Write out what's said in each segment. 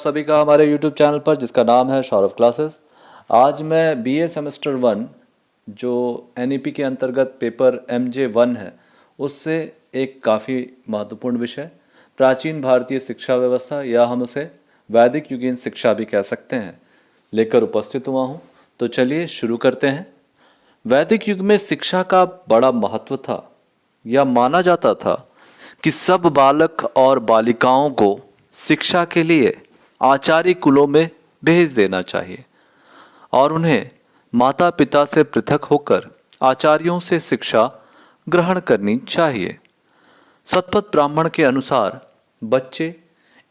सभी का हमारे YouTube चैनल पर जिसका नाम है सौरभ क्लासेस। आज मैं बीए सेमेस्टर 1 जो एनईपी के अंतर्गत पेपर MJ1 है उससे एक काफ़ी महत्वपूर्ण विषय प्राचीन भारतीय शिक्षा व्यवस्था या हम उसे वैदिक युगीन शिक्षा भी कह सकते हैं लेकर उपस्थित हुआ हूँ। तो चलिए शुरू करते हैं। वैदिक युग में शिक्षा का बड़ा महत्व था। यह माना जाता था कि सब बालक और बालिकाओं को शिक्षा के लिए आचार्य कुलों में भेज देना चाहिए और उन्हें माता पिता से पृथक होकर आचार्यों से शिक्षा ग्रहण करनी चाहिए। शतपथ ब्राह्मण के अनुसार बच्चे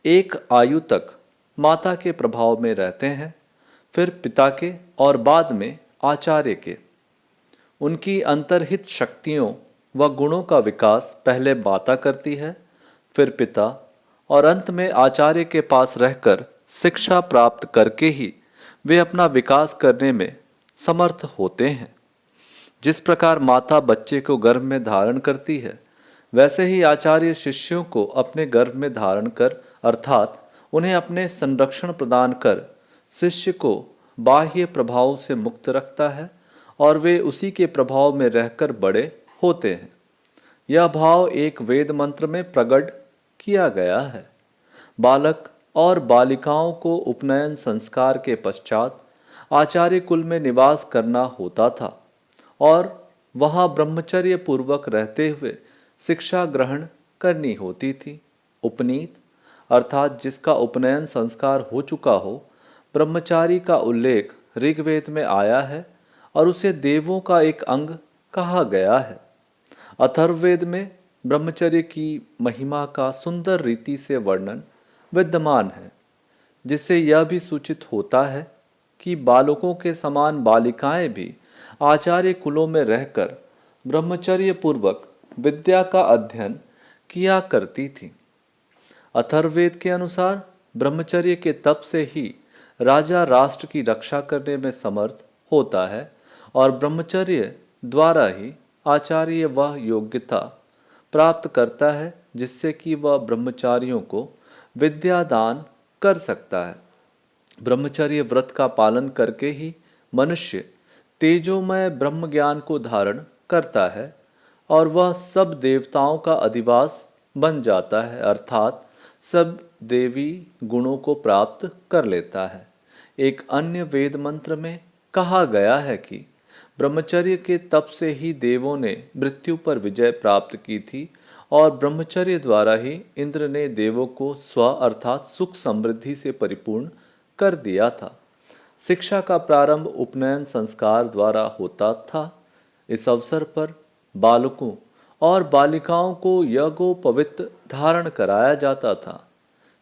एक आयु तक माता के प्रभाव में रहते हैं, फिर पिता के और बाद में आचार्य के। उनकी अंतर्हित शक्तियों व गुणों का विकास पहले माता करती है, फिर पिता और अंत में आचार्य के पास रहकर शिक्षा प्राप्त करके ही वे अपना विकास करने में समर्थ होते हैं। जिस प्रकार माता बच्चे को गर्भ में धारण करती है, वैसे ही आचार्य शिष्यों को अपने गर्भ में धारण कर अर्थात उन्हें अपने संरक्षण प्रदान कर शिष्य को बाह्य प्रभाव से मुक्त रखता है और वे उसी के प्रभाव में रहकर बड़े होते हैं। यह भाव एक वेद मंत्र में प्रकट किया गया है। बालक और बालिकाओं को उपनयन संस्कार के पश्चात आचार्य कुल में निवास करना होता था और वहां ब्रह्मचर्य पूर्वक रहते हुए शिक्षा ग्रहण करनी होती थी। उपनीत अर्थात जिसका उपनयन संस्कार हो चुका हो, ब्रह्मचारी का उल्लेख ऋग्वेद में आया है और उसे देवों का एक अंग कहा गया है। अथर्ववेद में ब्रह्मचर्य की महिमा का सुंदर रीति से वर्णन विद्यमान है, जिससे यह भी सूचित होता है कि बालकों के समान बालिकाएं भी आचार्य कुलों में रहकर ब्रह्मचर्य पूर्वक विद्या का अध्ययन किया करती थीं। अथर्ववेद के अनुसार ब्रह्मचर्य के तप से ही राजा राष्ट्र की रक्षा करने में समर्थ होता है और ब्रह्मचर्य द्वारा ही आचार्य वह योग्यता प्राप्त करता है जिससे कि वह ब्रह्मचारियों को विद्या दान कर सकता है। ब्रह्मचर्य व्रत का पालन करके ही मनुष्य तेजोमय ब्रह्म ज्ञान को धारण करता है और वह सब देवताओं का अधिवास बन जाता है अर्थात सब देवी गुणों को प्राप्त कर लेता है। एक अन्य वेद मंत्र में कहा गया है कि ब्रह्मचर्य के तप से ही देवों ने मृत्यु पर विजय प्राप्त की थी और ब्रह्मचर्य द्वारा ही इंद्र ने देवों को स्व अर्थात सुख समृद्धि से परिपूर्ण कर दिया था। शिक्षा का प्रारंभ उपनयन संस्कार द्वारा होता था। इस अवसर पर बालकों और बालिकाओं को यज्ञोपवीत धारण कराया जाता था।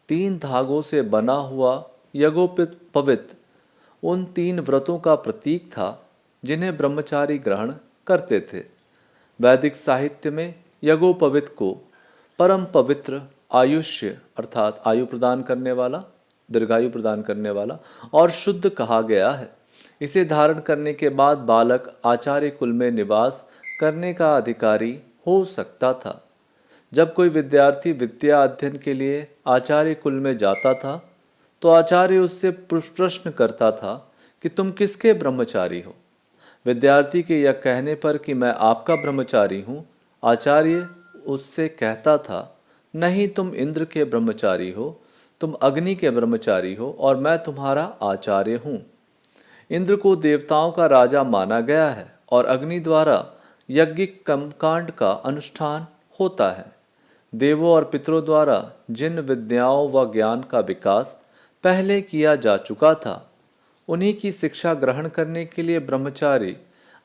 3 धागों से बना हुआ यज्ञोपवीत उन 3 व्रतों का प्रतीक था जिन्हें ब्रह्मचारी ग्रहण करते थे। वैदिक साहित्य में यज्ञोपवीत को परम पवित्र आयुष्य अर्थात आयु प्रदान करने वाला, दीर्घायु प्रदान करने वाला और शुद्ध कहा गया है। इसे धारण करने के बाद बालक आचार्य कुल में निवास करने का अधिकारी हो सकता था। जब कोई विद्यार्थी विद्या अध्ययन के लिए आचार्य कुल में जाता था तो आचार्य उससे प्रश्न करता था कि तुम किसके ब्रह्मचारी हो। विद्यार्थी के यह कहने पर कि मैं आपका ब्रह्मचारी हूँ, आचार्य उससे कहता था नहीं, तुम इंद्र के ब्रह्मचारी हो, तुम अग्नि के ब्रह्मचारी हो और मैं तुम्हारा आचार्य हूँ। इंद्र को देवताओं का राजा माना गया है और अग्नि द्वारा यज्ञिक कर्मकांड का अनुष्ठान होता है। देवों और पितरों द्वारा जिन विद्याओं व ज्ञान का विकास पहले किया जा चुका था, उन्हीं की शिक्षा ग्रहण करने के लिए ब्रह्मचारी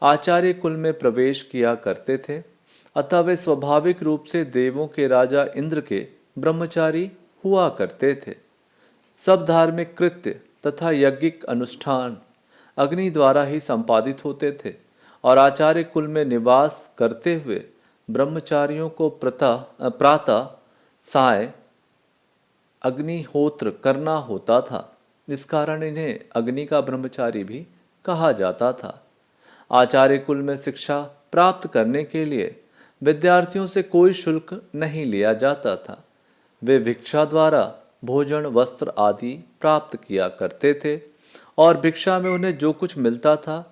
आचार्य कुल में प्रवेश किया करते थे। अतः वे स्वाभाविक रूप से देवों के राजा इंद्र के ब्रह्मचारी हुआ करते थे। सब धार्मिक कृत्य तथा यज्ञिक अनुष्ठान अग्नि द्वारा ही संपादित होते थे और आचार्य कुल में निवास करते हुए ब्रह्मचारियों को प्रातः साय अग्निहोत्र करना होता था। इस कारण इन्हें अग्नि का ब्रह्मचारी भी कहा जाता था। आचार्य कुल में शिक्षा प्राप्त करने के लिए विद्यार्थियों से कोई शुल्क नहीं लिया जाता था। वे भिक्षा द्वारा भोजन वस्त्र आदि प्राप्त किया करते थे और भिक्षा में उन्हें जो कुछ मिलता था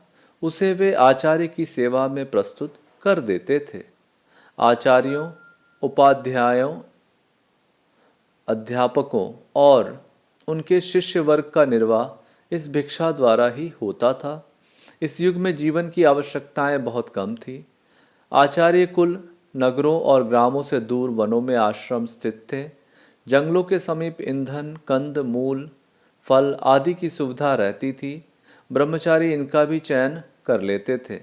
उसे वे आचार्य की सेवा में प्रस्तुत कर देते थे। आचार्यों, उपाध्यायों, अध्यापकों और उनके शिष्य वर्ग का निर्वाह इस भिक्षा द्वारा ही होता था। इस युग में जीवन की आवश्यकताएं बहुत कम थी। आचार्य कुल नगरों और ग्रामों से दूर वनों में आश्रम स्थित थे। जंगलों के समीप ईंधन, कंद मूल, फल आदि की सुविधा रहती थी। ब्रह्मचारी इनका भी चयन कर लेते थे।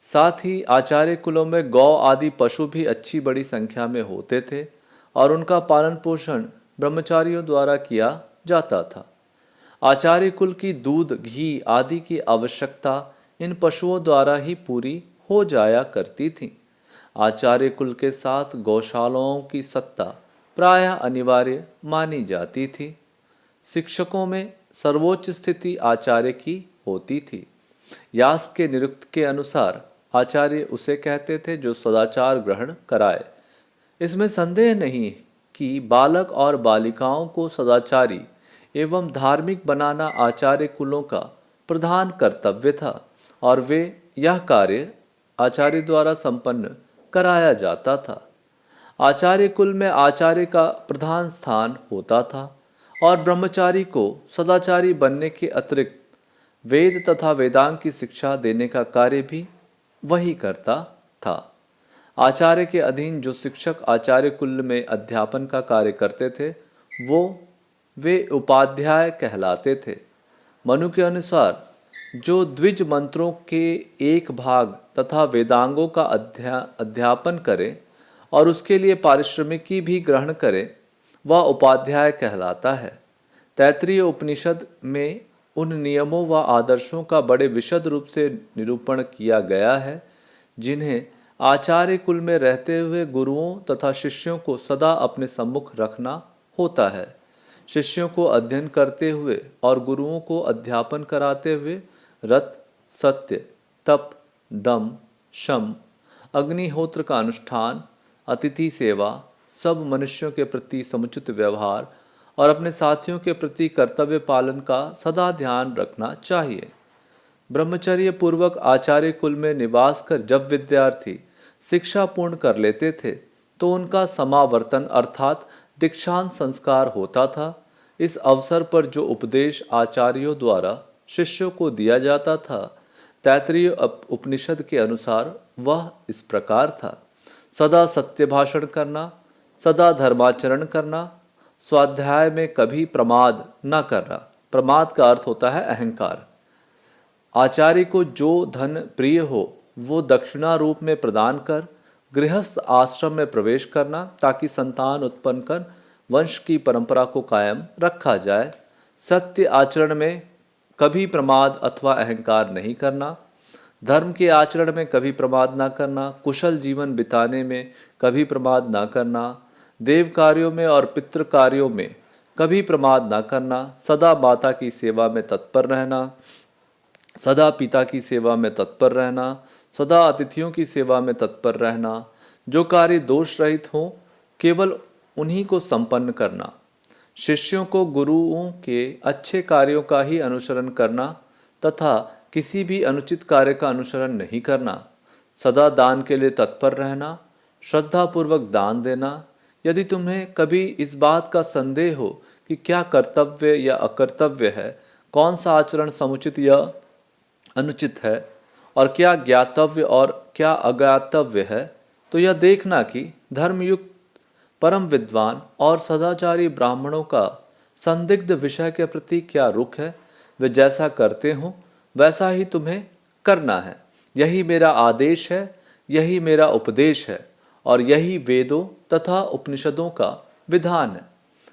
साथ ही आचार्य कुलों में गौ आदि पशु भी अच्छी बड़ी संख्या में होते थे और उनका पालन पोषण ब्रह्मचारियों द्वारा किया जाता था। आचार्य कुल की दूध, घी आदि की आवश्यकता इन पशुओं द्वारा ही पूरी हो जाया करती थी। आचार्य कुल के साथ गौशालाओं की सत्ता प्रायः अनिवार्य मानी जाती थी। शिक्षकों में सर्वोच्च स्थिति आचार्य की होती थी। यास्क के निरुक्त के अनुसार आचार्य उसे कहते थे जो सदाचार ग्रहण कराए। इसमें संदेह नहीं कि बालक और बालिकाओं को सदाचारी एवं धार्मिक बनाना आचार्य कुलों का प्रधान कर्तव्य था और वे यह कार्य आचार्य द्वारा संपन्न कराया जाता था। आचार्य कुल में आचार्य का प्रधान स्थान होता था और ब्रह्मचारी को सदाचारी बनने के अतिरिक्त वेद तथा वेदांग की शिक्षा देने का कार्य भी वही करता था। आचार्य के अधीन जो शिक्षक आचार्य कुल में अध्यापन का कार्य करते थे वे उपाध्याय कहलाते थे। मनु के अनुसार जो द्विज मंत्रों के एक भाग तथा वेदांगों का अध्यापन करे और उसके लिए पारिश्रमिकी भी ग्रहण करे वह उपाध्याय कहलाता है। तैत्तिरीय उपनिषद में उन नियमों व आदर्शों का बड़े विशद रूप से निरूपण किया गया है जिन्हें आचार्य कुल में रहते हुए गुरुओं तथा शिष्यों को सदा अपने सम्मुख रखना होता है। शिष्यों को अध्ययन करते हुए और गुरुओं को अध्यापन कराते हुए रत, सत्य, तप, दम, शम, अग्निहोत्र का अनुष्ठान, अतिथि सेवा, सब मनुष्यों के प्रति समुचित व्यवहार और अपने साथियों के प्रति कर्तव्य पालन का सदा ध्यान रखना चाहिए। ब्रह्मचर्य पूर्वक आचार्य कुल में निवास कर जब विद्यार्थी शिक्षा पूर्ण कर लेते थे तो उनका समावर्तन अर्थात दीक्षांत संस्कार होता था। इस अवसर पर जो उपदेश आचार्यों द्वारा शिष्यों को दिया जाता था तैत्तिरीय उपनिषद के अनुसार वह इस प्रकार था। सदा सत्य भाषण करना, सदा धर्माचरण करना, स्वाध्याय में कभी प्रमाद न करना। प्रमाद का अर्थ होता है अहंकार। आचार्य को जो धन प्रिय हो वो दक्षिणा रूप में प्रदान कर गृहस्थ आश्रम में प्रवेश करना ताकि संतान उत्पन्न कर वंश की परंपरा को कायम रखा जाए। सत्य आचरण में कभी प्रमाद अथवा अहंकार नहीं करना। धर्म के आचरण में कभी प्रमाद न करना। कुशल जीवन बिताने में कभी प्रमाद न करना। देव कार्यों में और पितृ कार्यों में कभी प्रमाद न करना। सदा माता की सेवा में तत्पर रहना, सदा पिता की सेवा में तत्पर रहना, सदा अतिथियों की सेवा में तत्पर रहना। जो कार्य दोष रहित हो केवल उन्हीं को संपन्न करना। शिष्यों को गुरुओं के अच्छे कार्यों का ही अनुसरण करना तथा किसी भी अनुचित कार्य का अनुसरण नहीं करना। सदा दान के लिए तत्पर रहना, श्रद्धापूर्वक दान देना। यदि तुम्हें कभी इस बात का संदेह हो कि क्या कर्तव्य या अकर्तव्य है, कौन सा आचरण समुचित या अनुचित है और क्या ज्ञातव्य और क्या अज्ञातव्य है, तो यह देखना कि धर्मयुक्त परम विद्वान और सदाचारी ब्राह्मणों का संदिग्ध विषय के प्रति क्या रुख है। वे जैसा करते हों वैसा ही तुम्हें करना है। यही मेरा आदेश है, यही मेरा उपदेश है और यही वेदों तथा उपनिषदों का विधान है।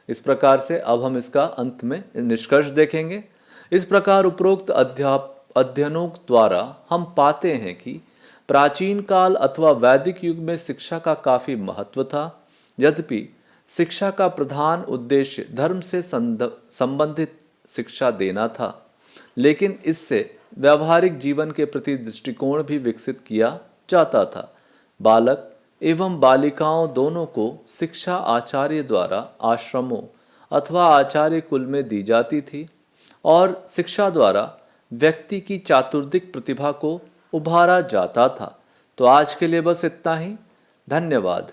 इस प्रकार से अब हम इसका अंत में निष्कर्ष देखेंगे। इस प्रकार उपरोक्त अध्ययनों द्वारा हम पाते हैं कि प्राचीन काल अथवा वैदिक युग में शिक्षा का काफी महत्व था। यद्यपि शिक्षा का प्रधान उद्देश्य धर्म से संबंधित शिक्षा देना था, लेकिन इससे व्यावहारिक जीवन के प्रति दृष्टिकोण भी विकसित किया जाता था। बालक एवं बालिकाओं दोनों को शिक्षा आचार्य द्वारा आश्रमों अथवा आचार्य कुल में दी जाती थी और शिक्षा द्वारा व्यक्ति की चातुर्दिक प्रतिभा को उभारा जाता था। तो आज के लिए बस इतना ही। धन्यवाद।